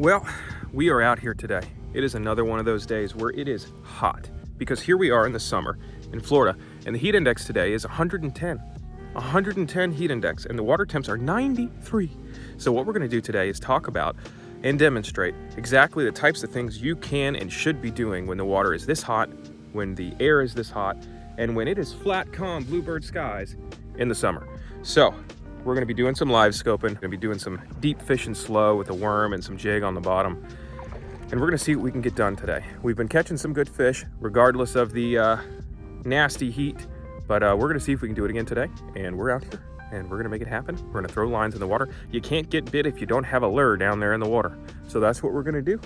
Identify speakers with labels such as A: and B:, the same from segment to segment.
A: Well, we are out here today. It is another one of those days where it is hot because here we are in the summer in Florida and the heat index today is 110. 110 heat index and the water temps are 93. So what we're going to do today is talk about and demonstrate exactly the types of things you can and should be doing when the water is this hot, when the air is this hot, and when it is flat, calm, bluebird skies in the summer. So we're going to be doing some live scoping. We're going to be doing some deep fishing slow with a worm and some jig on the bottom. And we're going to see what we can get done today. We've been catching some good fish regardless of the nasty heat. But we're going to see if we can do it again today. And we're out here and we're going to make it happen. We're going to throw lines in the water. You can't get bit if you don't have a lure down there in the water. So that's what we're going to do.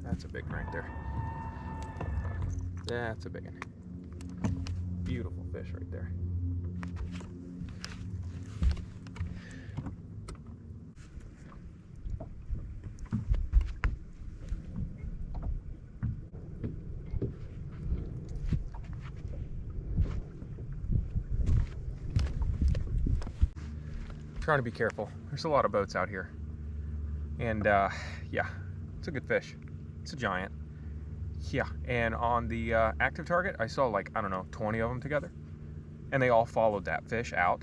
A: That's a big one right there. That's a big one. Beautiful fish right there. Trying to be careful. There's a lot of boats out here. And yeah, it's a good fish. It's a giant. Yeah, and on the active target, I saw like, I don't know, 20 of them together. And they all followed that fish out.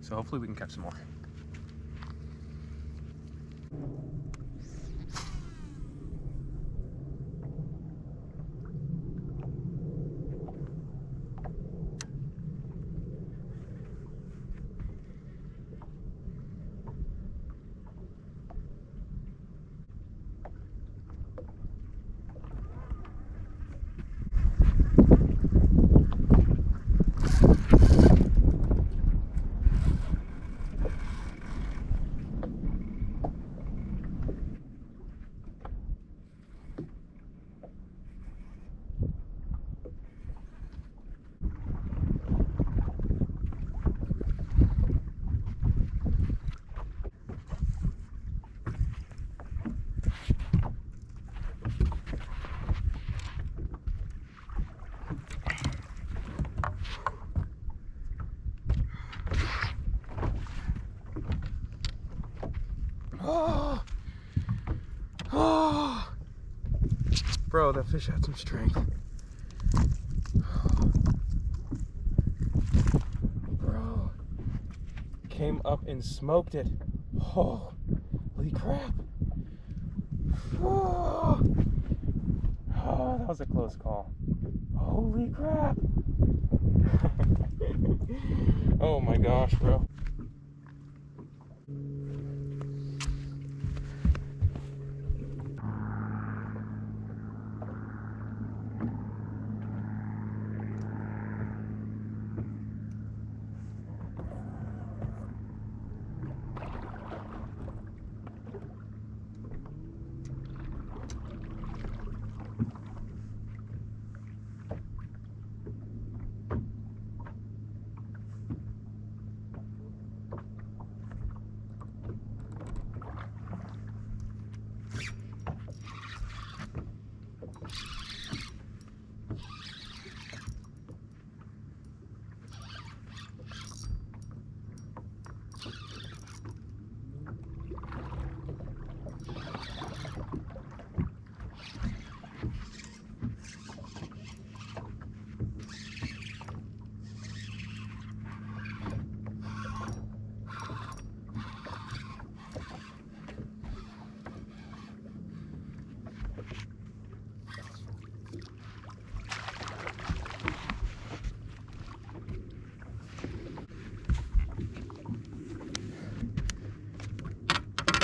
A: So hopefully we can catch some more. Oh, oh, bro, that fish had some strength. Bro, came up and smoked it. Holy crap. Oh, that was a close call. Holy crap. Oh my gosh, bro.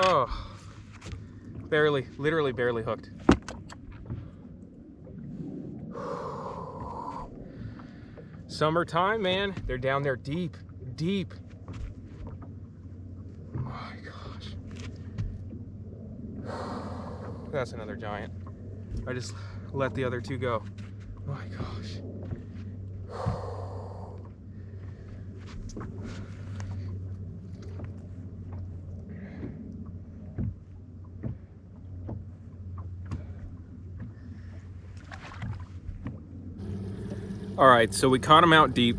A: Oh, barely, literally barely hooked. Summertime, man. They're down there deep, deep. Oh my gosh. That's another giant. I just let the other two go. Oh my gosh. All right, so we caught them out deep.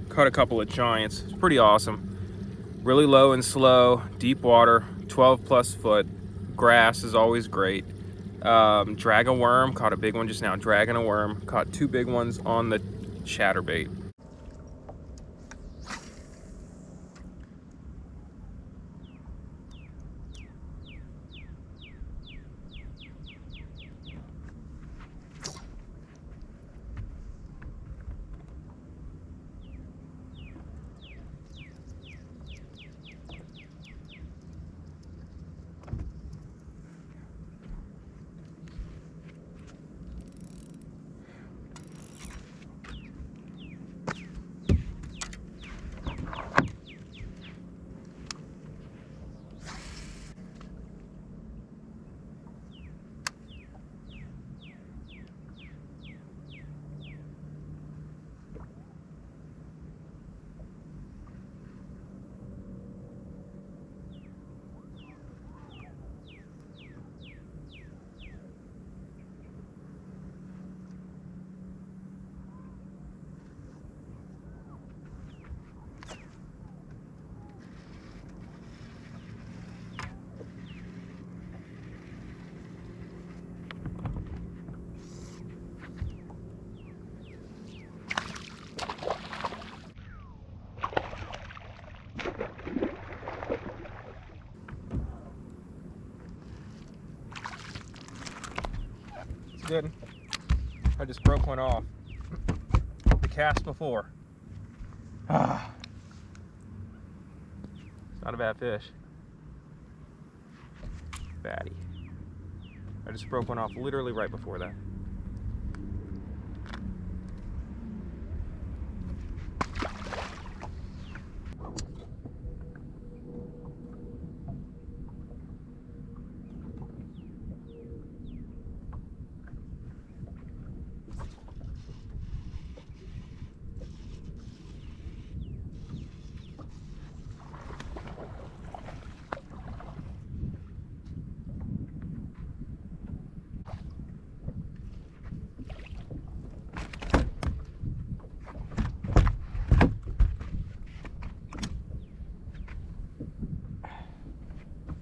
A: Caught a couple of giants. It's pretty awesome. Really low and slow, deep water, 12 plus foot. Grass is always great. Drag a worm, caught a big one just now, dragging a worm. Caught two big ones on the chatterbait. Good. I just broke one off the cast before. It's not a bad fish. Fatty. I just broke one off literally right before that.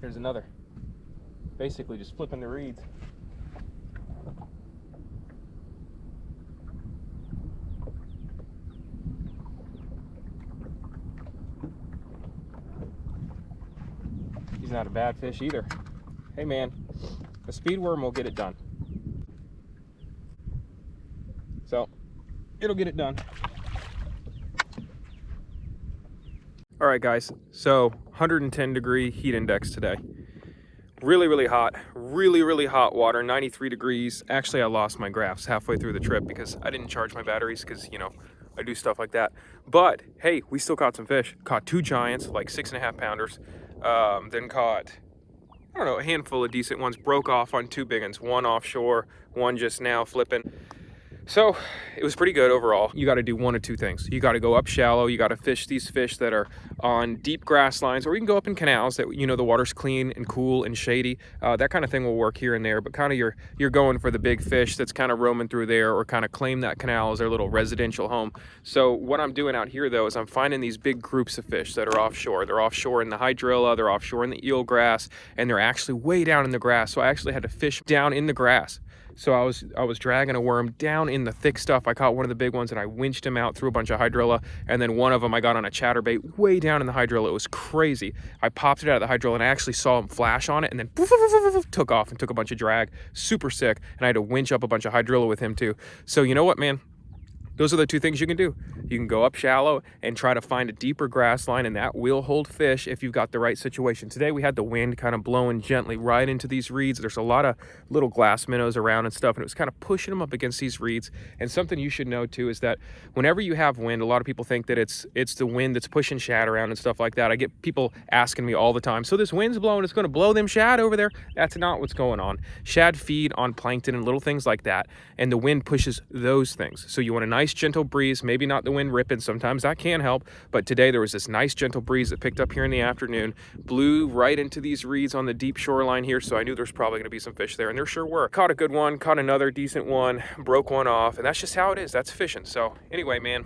A: Here's another. Basically just flipping the reeds. He's not a bad fish either. Hey man, a speed worm will get it done. So, it'll get it done. All right guys, so 110 degree heat index today. Really hot, really hot water, 93 degrees. Actually, I lost my graphs halfway through the trip because I didn't charge my batteries because, you know, I do stuff like that. But hey, we still caught some fish. Caught two giants, like 6.5 pounders. Then caught, I don't know, a handful of decent ones. Broke off on two big ones, one offshore, one just now flipping. So it was pretty good overall. You got to do one of two things. You got to go up shallow. You got to fish these fish that are on deep grass lines, or you can go up in canals that, you know, the water's clean and cool and shady. That kind of thing will work here and there, but kind of you're going for the big fish that's kind of roaming through there, or kind of claim that canal as their little residential home. So what I'm doing out here though is I'm finding these big groups of fish that are offshore. They're offshore in the hydrilla, they're offshore in the eelgrass, and they're actually way down in the grass. So I actually had to fish down in the grass. So I was dragging a worm down in the thick stuff. I caught one of the big ones and I winched him out through a bunch of hydrilla. And then one of them I got on a chatterbait way down in the hydrilla. It was crazy. I popped it out of the hydrilla and I actually saw him flash on it, and then took off and took a bunch of drag. Super sick. And I had to winch up a bunch of hydrilla with him too. So you know what, man? Those are the two things you can do. You can go up shallow and try to find a deeper grass line, and that will hold fish if you've got the right situation. Today we had the wind kind of blowing gently right into these reeds. There's a lot of little glass minnows around and stuff, and it was kind of pushing them up against these reeds. And something you should know too is that whenever you have wind, a lot of people think that it's the wind that's pushing shad around and stuff like that. I get people asking me all the time, so this wind's blowing, it's going to blow them shad over there. That's not what's going on. Shad feed on plankton and little things like that, and the wind pushes those things. So you want a nice gentle breeze, maybe not the wind ripping, sometimes that can help, but today there was this nice gentle breeze that picked up here in the afternoon, blew right into these reeds on the deep shoreline here, so I knew there's probably going to be some fish there, and there sure were. Caught a good one, caught another decent one, broke one off, and that's just how it is. That's fishing. So anyway, man,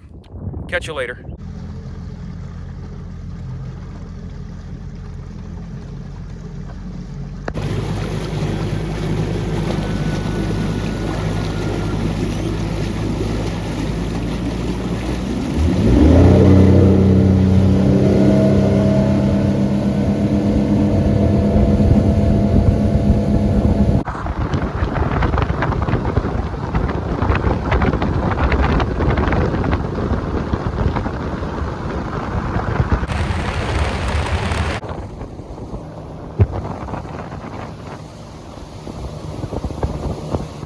A: catch you later.